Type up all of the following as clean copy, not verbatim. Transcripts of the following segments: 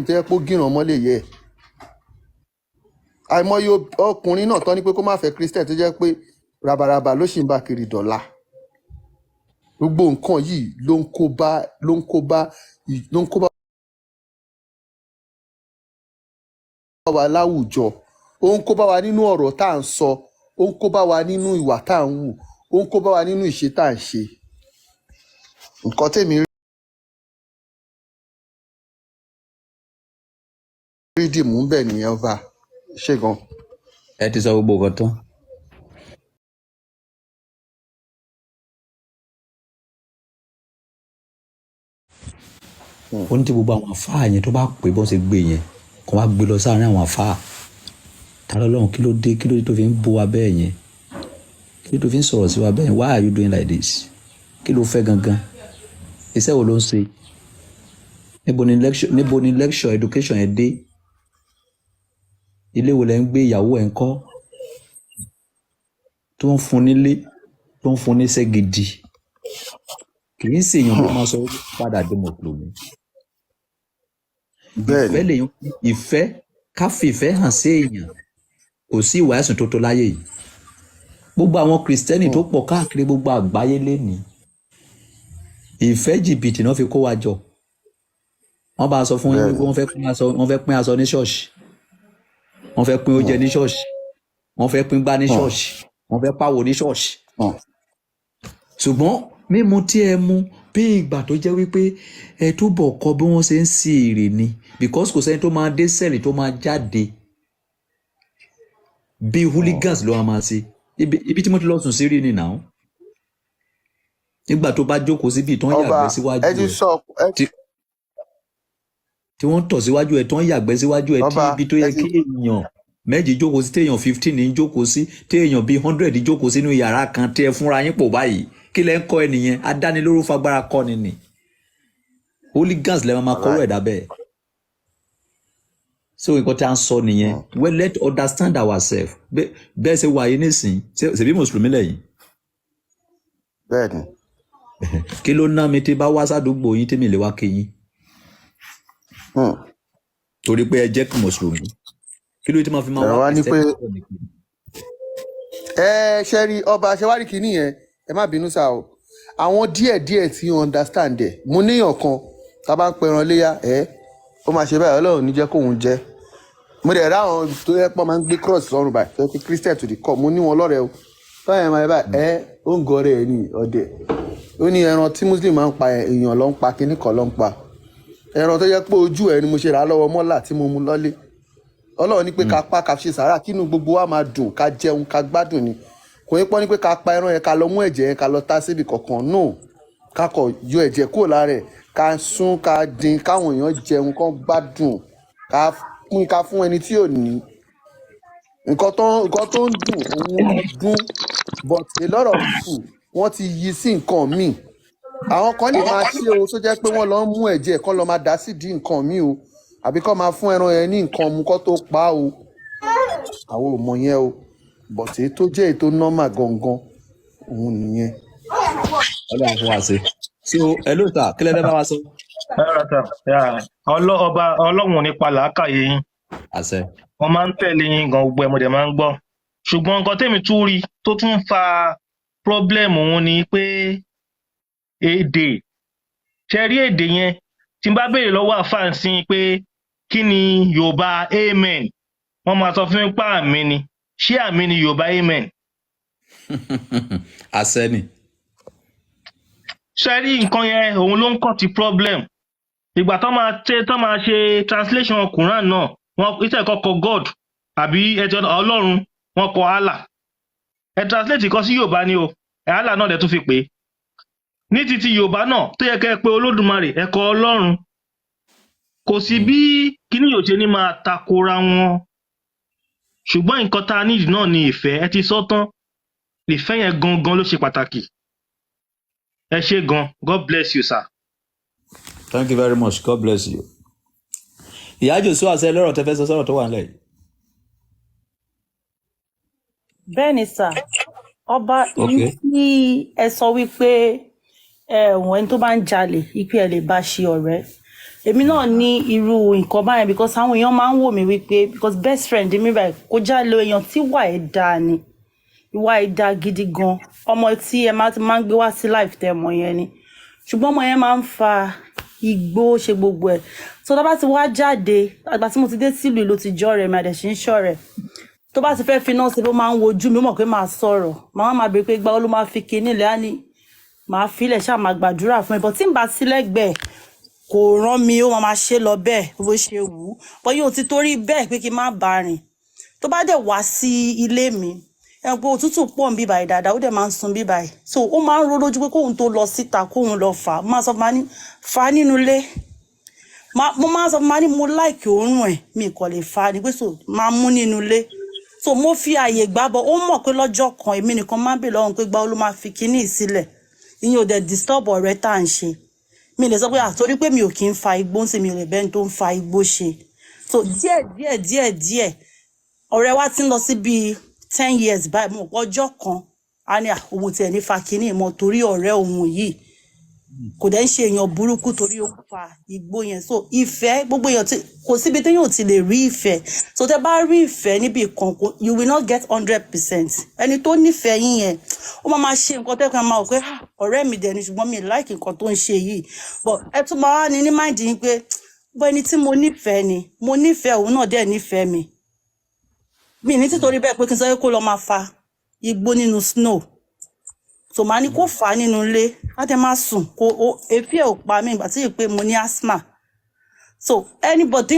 tó yẹ kó gíràn mọ́lẹ̀ yẹ àìmọye ọkùnrin náà tán ní pé kó má fẹ́ Christian tó jẹ́ pé rabaraba ló sì ń bá kiri dọ̀la gbogbo nǹkan yìí ló ń kó bá wa láwùjọ ó ń kó bá wa nínú ọ̀rọ̀ tá à ń sọ ó ń kó bá wa nínú ìwà tá à ń wù ó ń kó bá wa nínú ìṣe tá à ń ṣe nǹkan tèmi rí dìmú bẹ́ẹ̀ nìyẹn ọba ṣé gan. ẹ ti sọ gbogbo nǹkan tán. ó ní tí gbogbo àwọn àfáà yẹn tó bá pè bọ́n ṣe gbé yẹn kó wá gbé lọ sáárín àwọn àfáà ta lọ́lọ́run kí ló dé tó fi ń bó wa bẹ́ẹ̀ yẹn kí ló tó fi ń sọ̀rọ̀ sí wa bẹ́ẹ̀ yẹn why are you doing like this kí ló fẹ́ gangan iṣẹ́ wo ló ń ṣe níbo ni lecture education ẹ dé ilé wo lẹ ń gbé ìyàwó ẹ ń kọ́ tó ń fún nílé tó ń fún níṣẹ́ gidi kì í ṣe èèyàn ló máa sọ padà dé mùsùlùmí ìfẹ́ lèyàn ìfẹ́ ká fìfẹ́ hàn sí èèyàn kò sí ìwà ẹ̀sùn tó tó láyé yìí gbogbo àwọn kìrìsìtẹ́nì tó pọ̀ káàkiri gbogbo àgbáyé lénìí ìfẹ́ jìbìtì náà fi kó wa jọ wọ́n bá sọ fún yín wípé wọ́n fẹ́ pín aṣọ ní ṣọ́ọ̀ṣì wọ́n fẹ́ pín oúnjẹ ní ṣọ́ọ̀ṣì wọ́n fẹ́ pín gbá ní ṣọ́ọ̀ṣì wọ́n fẹ́ pàwò ní ṣọ́ọ̀ṣì ṣùgbọ́n mímu tí ẹ mu bí ìgbà tó jẹ́ wípé ẹ túbọ̀ kọ́ bí wọ́n ṣe ń sí èrè ni because kò sẹ́ni tó máa dé sẹ́ẹ̀lì tó máa jáde bí hooligans ló máa ṣe ibi tí mo ti lọ sùn sí rí ni náà nígbà tó bá jókòó síbi ìtàn yàgbẹ́ síwájú ẹ tí wọ́n tọ̀ síwájú ẹ tán yàgbẹ́ síwájú ẹ tí ibi tó yẹ kí èèyàn méjì jókòó sí téèyàn 15 ní jókòó sí téèyàn bíi 100 jókòó sínú yàrá kan tí ẹ fúnra yín pò báyìí kí lẹ ń kọ́ ẹ nìyẹn adánilóró fagbára kọ́ ni nì hooligans lẹ máa kọ́rọ̀ ẹ̀dá bẹ́ẹ̀ so nǹkan tí a ń sọ nìyẹn well let's understand ourselves bẹ́ẹ̀ ṣe wà yín nísìnyí ṣèbí mùsùlùmí lẹ́yìn. bẹ́ẹ̀ni. kí ló ná mi tí bá wá sádùúgbò yín tí mi lè wá kí yín. torí pé ẹ jẹ́ kí mùsùlùmí kí ló tí máa fi máa wá kìsẹ́ ṣe rí ọba ṣẹwárí kìíní yẹn ẹ má bínú sá o àwọn díẹ̀díẹ̀ tí you understand ẹ̀ mo níyàn kan tá a bá ń pẹran léyà ó máa ṣe báyìí ọlọ́run ní jẹ́ kóun jẹ́ mo dẹ̀ ráwọn tó yẹ pọ́ máa ń gbé cross lọ́rùn báyìí tó yẹ pé Christian to the core mo ní wọn lọ́rẹ̀ o tọ́yẹ̀ máa báyìí ó ń gọrẹ́ ẹ̀ ní ọdẹ ó ní ẹran tí muslim máa ń pa èèyàn ló ń pa kíní kan ló ń pa ẹran tó yẹ pé ojú ẹ̀ ni mo ṣe rà á lọ́wọ́ mọ́là tí mo mú lọ́lé ọlọ́run ní pé ká pa ká ṣe sàárà kínú gbogbo wa máa dùn ká jẹun ká gbádùn ni kò ní pọ́n ní pé ká pa ẹran yẹn ká lọ mú ẹ̀jẹ̀ yẹn ká lọ tá síbi kankan no ká kọ̀ yọ ẹ̀jẹ̀ kúrò lára ẹ̀ ká sún ká dín káwọn èèyàn jẹun kán gbádùn ká pín ká fún ẹni tí ò ní nǹkan tó ń dùn òun dùn but a lot of people wọ́n ti yí sí nǹkan míì àwọn kan lè máa ṣe o tó jẹ́ pé wọ́n lọ ń mú ẹ̀jẹ̀ kán lọ máa dá sí di nǹkan míì o àbí kán máa fún ẹran yẹn ní nǹkan mu kán tó pa á o àwọn ò mọ yẹn o but èyí tó jẹ́ èyí tó normal gangan òun nìyẹn. ọlọ́run fún wa ṣe so ẹ ló ta kílẹ̀ bẹ́ẹ̀ bá wa sọ. ọba ọlọ́run nípa làákàyè yín wọ́n máa ń tẹ̀lé yín gan gbogbo ẹ̀mọ̀dẹ̀ máa ń gbọ́ ṣùgbọ́n nǹkan tèmi tún rí tó tún fa pọ́blẹ́mù òun ni pé èdè ṣe rí èdè yẹn tí n bá béèrè lọ́wọ́ àfáàsìn pé kí ni Yorùbá amen wọ́n máa sọ fún mi pé àmì ni ṣé àmì ni Yorùbá amen. àṣẹ ni. ṣe rí nǹkan yẹn òun ló ń kọ́ ti problem ìgbà tó máa ṣe translation Quran náà wọn iṣẹ́ kọ́kọ́ God àbí ẹ̀jọ̀ Ọlọ́run wọn kọ Allah ẹ translate kọ sí Yorùbá ni o Allah náà dẹ̀ tún fi pè é ní títí Yorùbá náà tó yẹ kẹ́ ẹ pé Olódùmarè ẹ kọ Ọlọ́run kò sí bí kíní yóò ṣe ní máa takora wọn ṣùgbọ́n nǹkan tá a nídìí náà ni ìfẹ́ ẹ ti sọ tán ìfẹ́ yẹn gangan ló ṣe pàtàkì ẹ ṣé gan God bless you sir. Thank you very much. God bless you. Ìyá Jòsúà àṣẹ lọ́rọ̀ tẹ́fẹ́ sọ sọ́rọ̀ tó wà nílẹ̀ yìí. Bẹ́ẹ̀ni sà, ọba ìlú tí ẹ sọ wípé ẹni tó bá ń jalè ipe ẹ lè bá ṣe ọ̀rẹ́. èmi náà ní irú nǹkan báyẹn because àwọn èèyàn máa ń wò mí wípé because best friend mi báyìí kò já lo èèyàn tí wà ẹ̀ dáa ni ìwà ẹ̀ dáa gidi gan ọmọ tí ẹ máa ń gbé wá sí life tẹ ọmọ yẹn ni ṣùgbọ́n ọmọ yẹn máa ń fa igbó ṣe gbogbo ẹ̀ so tó bá ti wá jáde àgbà tí mo ti dé sílùú ìlú ti jọ́ rẹ̀ mi àdẹ̀sí ń ṣọ́ rẹ̀ tó bá ti fẹ́ fi náà ṣe ló máa ń wojú mi ó mọ̀ pé máa sọ̀rọ̀ máa béèrè pé gbáwó ló máa fi kinní ilẹ̀ á ní máa filẹ̀ ṣáà máa gbàdúrà fún ẹ bọ̀ tí n bá sí lẹ́gbẹ̀ẹ́ kò rán mi ó máa ṣe lọ bẹ́ẹ̀ bó ṣe wù ú bọ́ yóò ti torí bẹ́ẹ̀ pé kí n má bá rìn tó bá dẹ̀ wá sí ilé mi ẹ pé òtútù pọ̀ ń bíbáyìí dáadáa ó dẹ̀ máa ń sun bíbáyìí so ó máa ń ro lójú pé kóun tó lọ síta kóun lọ fà á máa sọ fún mi fà á nínú ilé mo máa sọ fún mi mo láìkì òórùn ẹ̀ mi kò lè fà á ní pé so máa mú nínú ilé so mo fi àyè gbábọ̀ ó mọ̀ pé lọ́jọ́ kan èmi nìkan máa ń bè lọ́rùn pé gbáwó ló máa fi kinní ìsílẹ̀ ìyẹn ò dẹ̀ disturb ọ̀rẹ́ tá à ń ṣe mi lè sọ pé àtorí pé mi ò kí ń fa igbó ń ṣe mi ò lè bẹ́ẹ̀ tó ń fa igbó ṣe so díẹ̀ ọ̀rẹ́ wa ti ń lọ sí bíi 10 years báyìí mo ọjọ́ kan a ní òun tiẹ̀ ní fa kinní ìmọ̀ torí ọ̀rẹ́ òun yìí kò dẹ̀ ń ṣe èèyàn burúkú torí ó ń fa igbó yẹn so ìfẹ́ gbogbo èèyàn tí kò síbi téèyàn ò ti lè rí ìfẹ́ so tẹ́ bá rí ìfẹ́ níbi kan you will not get 100% ẹni tó nífẹ̀ẹ́ yín yẹn ó máa ṣe nǹkan tẹ́kun máa wò pé ọ̀rẹ́ mi dẹ̀ ni ṣùgbọ́n mi like nǹkan tó ń ṣe yìí but ẹ tún máa wá ní mind yín pé bọ́ ẹni tí mo nífẹ̀ẹ́ ni mo nífẹ̀ẹ́ òun náà dẹ̀ nífẹ̀ẹ́ mi ní títorí bẹ́ẹ̀ pé kí n sọ pé kó lọ máa fa igbó nínú snow so màá ní kó fà á nínú ilé láti máa sùn kó èéfì ẹ̀ ò pa mí ìgbà tí yìí pé mo ní asthma so anybody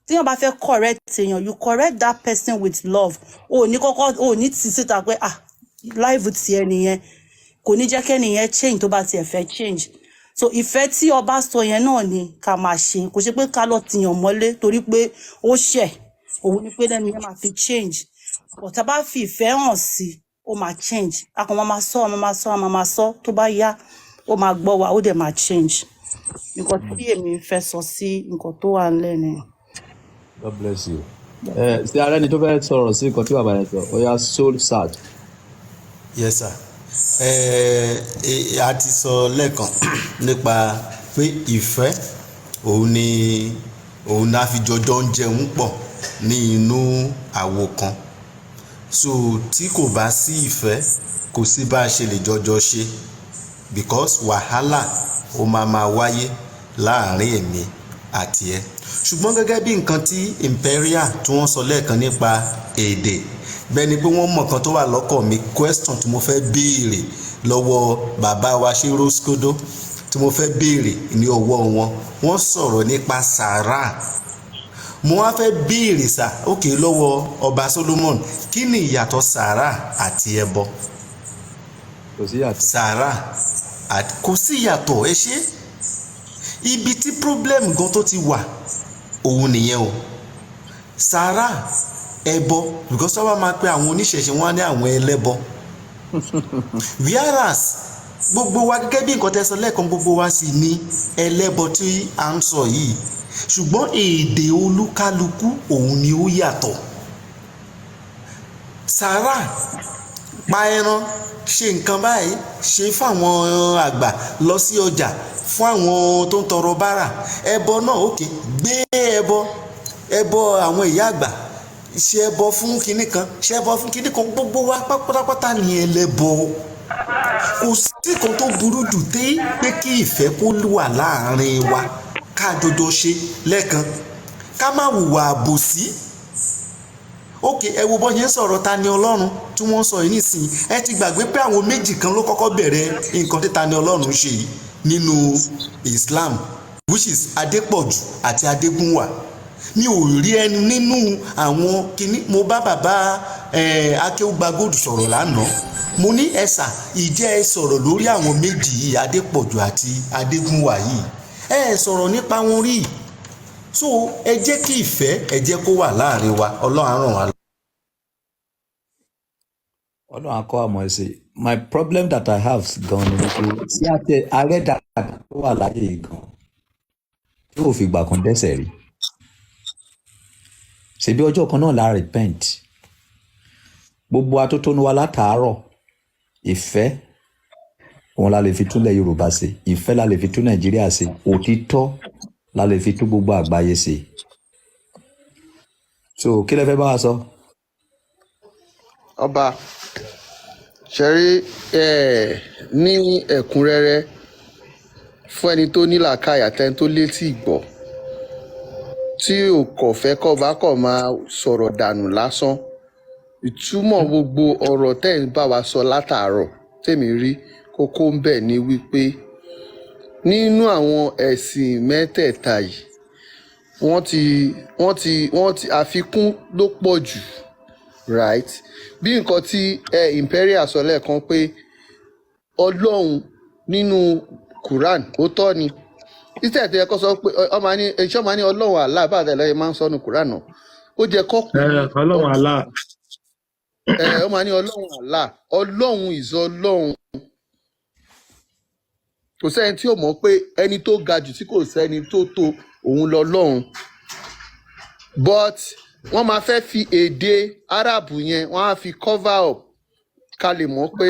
téèyàn bá fẹ́ correct èèyàn you correct that person with love o ní tì síta pé life tiẹ̀ nìyẹn kò ní jẹ́ kẹ́nìyẹn change tó bá tiẹ̀ fẹ́ change so ìfẹ́ tí ọba sọ yẹn náà ni ká máa ṣe kò ṣe pé ká lọ tìyàn mọ́lé torí pé ó ṣẹ̀ òun ni pé lẹ́nu yẹn máa fi change but tá bá fi ìfẹ́ hàn sí ó máa change akọ máa sọ tó bá yá ó máa gbọ́ wa ó dẹ̀ máa change nǹkan tí èmi fẹ́ sọ sí nǹkan tó wà nílẹ̀ ni. God bless you. Ṣé ara ẹni tó fẹ́ sọ̀rọ̀ sí nǹkan tí bàbá yẹn sọ ó yá soul search. Yes sir. A ti sọ lẹ́ẹ̀kan nípa pé ìfẹ́ òun náà fi jọjọ ń jẹun pọ̀ ní inú àwo kan so tí kò bá sí ìfẹ́ kò sí bá a ṣe lè jọjọ ṣe because wàhálà ó máa wáyé láàrin èmi àti ẹ ṣùgbọ́n gẹ́gẹ́ bí nǹkan tí imperial tí wọ́n sọ lẹ́ẹ̀kan nípa èdè bẹ́ẹ̀ ni pé wọ́n mọ̀ kan tó wà lọ́kàn mi question tí mo fẹ́ béèrè lọ́wọ́ bàbá wa ṣe roscodo tí mo fẹ́ béèrè ní ọwọ́ wọ́n sọ̀rọ̀ nípa sàárà mo wá fẹ́ béèrè lọ́wọ́ ọba Solomon kí ni ìyàtọ̀ sàárà àti ẹbọ? Kò sí ìyàtọ̀. Sàárà kò sí ìyàtọ̀ ẹ ṣe ibi tí problem gan tó ti wà òun nìyẹn o sàárà ẹbọ because wọ́n máa pe àwọn oníṣẹ̀ṣe wọn ní àwọn ẹlẹ́bọ whereas gbogbo wa gẹ́gẹ́ bí nǹkan tẹ́sán lẹ́ẹ̀kan gbogbo wa sì ní ẹlẹ́bọ tí à ń sọ yìí ṣùgbọ́n èdè olúkálukú òun ni ó yàtọ̀ sàárà pa ẹran ṣe nǹkan báyìí ṣe fáwọn àgbà lọ sí ọjà fún àwọn tó ń tọrọ bárà ẹbọ náà òkè gbé ẹbọ àwọn ìyá àgbà ṣe ẹbọ fún kinní kan ṣe ẹbọ fún kinní kan gbogbo wa pátápátá ní ẹlẹ́bọ kò sí kan tó burú jù pé kí ìfẹ́ kó wà láàrin wa ká jọjọ ṣe lẹ́ẹ̀kan ká má hùwà àbòsí ókè ẹ wo bọ́ yẹn sọ̀rọ̀ ta ni ọlọ́run tí wọ́n sọ yìí nísìnyí ẹ ti gbàgbé pé àwọn méjì kan ló kọ́kọ́ bẹ̀rẹ̀ nǹkan tí ta ni ọlọ́run ṣe yìí nínú Islam which is Adépọ̀jù àti Adégúnwà mi ò rí ẹni nínú àwọn kìíní mo bá bàbá Akéwùgbàgòdù sọ̀rọ̀ lánàá mo ní ẹ̀sà ìjẹ́ ẹ sọ̀rọ̀ lórí àwọn méjì yìí Adépọ̀jù àti Adégúnwà yìí ẹ sọ̀rọ̀ nípa wọn rí so ẹ jẹ́ kí ìfẹ́ ẹ jẹ́ kó wà láàrin wa Ọlọ́run á ràn wá. Ọlọ́run á kọ́ àmọ́ ẹ ṣe my problem that I have gan ni pé sí àtẹ ààrẹ dáadáa tó wà láyé yìí gan tí ò fi gbà kan dẹ́ṣẹ̀ rí ṣebí ọjọ́ kan náà la repent gbogbo atótónu wa látàárọ̀ ìfẹ́ òun la lè fi túnlẹ̀ Yorùbá ṣe ìfẹ́ la lè fi tún Nàìjíríà ṣe òtítọ́ la lè fi tú gbogbo àgbáyé ṣe. So kí lẹ fẹ́ bá wa sọ. ọba ṣẹ́rí ní ẹ̀kúnrẹ́rẹ́ fún ẹni tó ní làákàyè àtẹni tó létí ìgbọ́ tí ò kọ̀ fẹ́ kọ́ bá kọ̀ máa sọ̀rọ̀ dànù lásán ìtumọ̀ gbogbo ọ̀rọ̀ tẹ́ ń bá wa sọ látàárọ̀ tèmi rí kókó ń bẹ̀ ni wípé nínú àwọn ẹ̀sìn mẹ́tẹ̀ẹ̀ta yìí wọ́n ti àfikún ló pọ̀ jù right bí nǹkan tí imperial sọ lẹ́ẹ̀kan pé ọlọ́run nínú Quran ó tọ́ ni ìtẹ̀ tó yẹ kó sọ pé ọmọ ní ọlọ́run Allah bá àtẹ̀lẹ́ máa ń sọ ní Quran náà ó jẹ́ kọ́kùnrin Ọlọ́run Allah. ọmọ ní ọlọ́run Allah ọlọ́run is ọlọ́run kò sẹ́ni tí ò mọ̀ pé ẹni tó ga jù tí kò sẹ́ni tó tó òun lọ́lọ́run but wọ́n máa fẹ́ fi èdè Arab yẹn wọ́n á fi cover up ká lè mọ̀ pé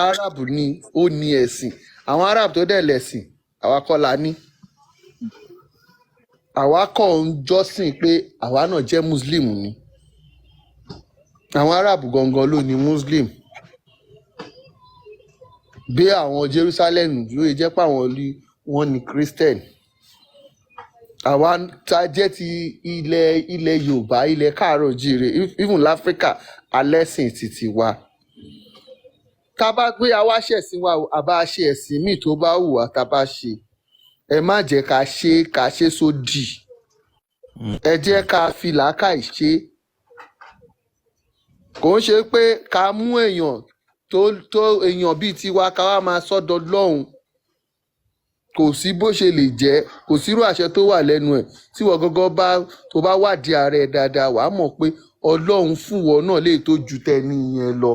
Arab ni ó ní ẹ̀sìn àwọn Arab tó dẹ̀ lẹ̀sìn àwa kọ́ la ní àwa kọ́ ń jọ́sìn pé àwa náà jẹ́ Muslim ni àwọn Arab gangan ló ní Muslim bí àwọn Jerusalem ló jẹ́ pé àwọn wọn ní Christian àwa tá a jẹ́ ti ilẹ̀ Yorùbá ilẹ̀ káàárọ̀ jíire even láfíríkà alẹ́sìn títí wa tá a bá gbé àwa ṣẹ̀sìn wa àbá ṣe ẹ̀sìn míì tó bá wù wá tá a bá ṣe ẹ má jẹ́ ká ṣe sódì ẹ jẹ́ ká fi làákàyè ṣe kò ń ṣe pé ká mú èèyàn tó èèyàn bíi tiwa ká wá máa sọ́dọ̀ lọ́hùn kò sí bó ṣe lè jẹ́ kò sírú àṣẹ tó wà lẹ́nu ẹ̀ tí wọ́n gangan tó bá wádìí ààrẹ dáadáa wàá mọ̀ pé ọlọ́run fún wọn náà lè tó ju tẹni yẹn lọ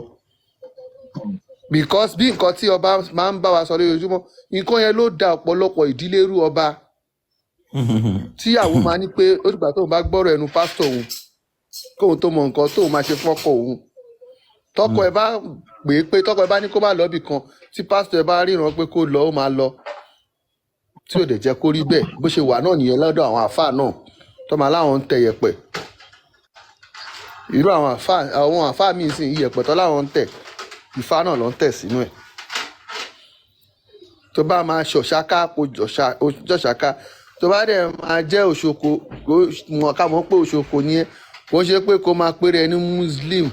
because bí nǹkan tí ọba máa ń bá wa sọ lójoojúmọ́ nǹkan yẹn ló da ọ̀pọ̀lọpọ̀ ìdílé rú ọba tíyàwó máa ní pé ó dìgbà tóun bá gbọ́rọ̀ ẹnu pásítọ̀ òun kóun tó mọ nǹkan tóun máa ṣe fọ́kọ òun tọkọ ẹ bá pè é pé tọkọ ẹ bá ní kó má lọ́bì kan tí pásítọ̀ ẹ bá ríran pé kó lọ ó máa lọ tí ò dẹ̀ jẹ́ kó rí bẹ́ẹ̀ bó ṣe wà náà nìyẹn lọ́dọ̀ àwọn àáfàá náà tó máa láwọn ń tẹ yẹ̀pẹ̀ irú àwọn àáfàá míì sì yẹ̀pẹ̀ tó láwọn ń tẹ̀ Ifá náà ló ń tẹ̀ sínú ẹ̀ tó bá máa ṣọ̀ṣáká kó jọ̀ṣáká tó bá dẹ̀ máa jẹ́ òṣoko mọ̀ ká mọ̀ pé òṣoko ni ẹ́ kò ń ṣe pé kó máa péré ẹni Muslim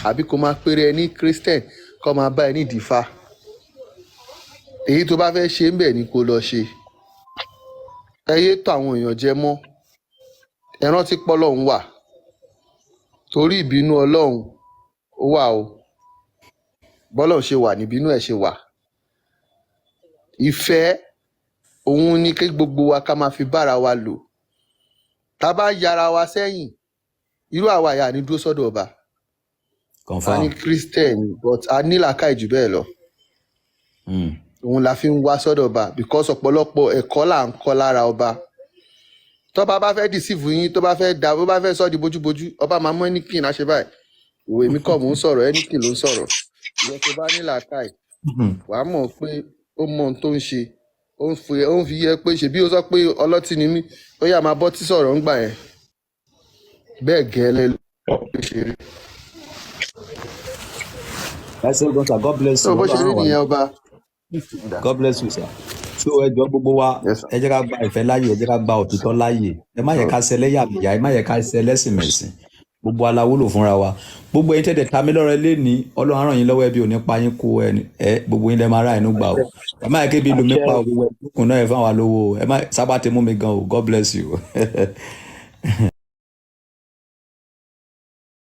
àbí kó máa péré ẹni Christian kó máa bá ẹni dìfá èyí tó bá fẹ́ ṣe ń bẹ̀ ni kó lọ ṣe ẹ yé tó àwọn èèyàn jẹ mọ́ ẹ rántí pọ́lọ́hún wà torí ìbínú Ọlọ́run ó wà o bọ́lọ́hún ṣe wà níbínú ẹ̀ ṣe wà ìfẹ́ òun ni kí gbogbo wa ká máa fi bára wa lò tá a bá yára wa sẹ́yìn irú àwa yà ní dúró sọ́dọ̀ ọba a ní Christian but a ní làákàyè jù bẹ́ẹ̀ lọ òun la fi ń wá sọ́dọ̀ ọba because ọ̀pọ̀lọpọ̀ ẹ̀kọ́ là ń kọ́ lára ọba tọ́ba bá fẹ́ deceive yín tó bá fẹ́ dà bó bá fẹ́ sọ́ di bójúbójú ọba máa mú anything láṣẹ báyìí òwe mi kọ́ mò ń sọ̀rọ̀ anything ló ń sọ̀rọ̀ ìyẹn tó bá ní làákàyè wàá mọ̀ pé ó mọ ohun tó ń ṣe ó ń fi yẹ pé ṣèbí ó sọ pé ọlọ́tí ni mí ó yà máa bọ́ tí sọ̀rọ̀ ń gbà yẹn bẹ́ẹ̀ gẹ́lẹ́ ló ṣe rí. ẹ ṣe gbọ́n sir, God bless you. bó ṣe rí nìyẹn ọba. God bless you sir. So ẹ jọ̀ọ́ gbogbo wa ẹ jẹ́ ká gba ìfẹ́ láàyè ẹ jẹ́ ká gba òtítọ́ láàyè ẹ má yẹ ká ṣe ẹlẹ́yàmẹ̀yà ẹ má yẹ ká ṣe ẹlẹ́sìnmẹ̀sìn gbogbo ala wúlò fúnra wa gbogbo ẹ̀yin tẹ̀tẹ̀ tamí lọ́rọ̀ lé ní Ọlọ́run á ràn yín lọ́wọ́ ẹbí òní pa yín kó ẹ gbogbo yín lẹ máa ra ẹnu gbà o ẹ má yẹ kébi lomi pa òwò ẹdúkùn náà ẹ fáwọn alówó ẹ má sábà ti mú mi gan o God bless you.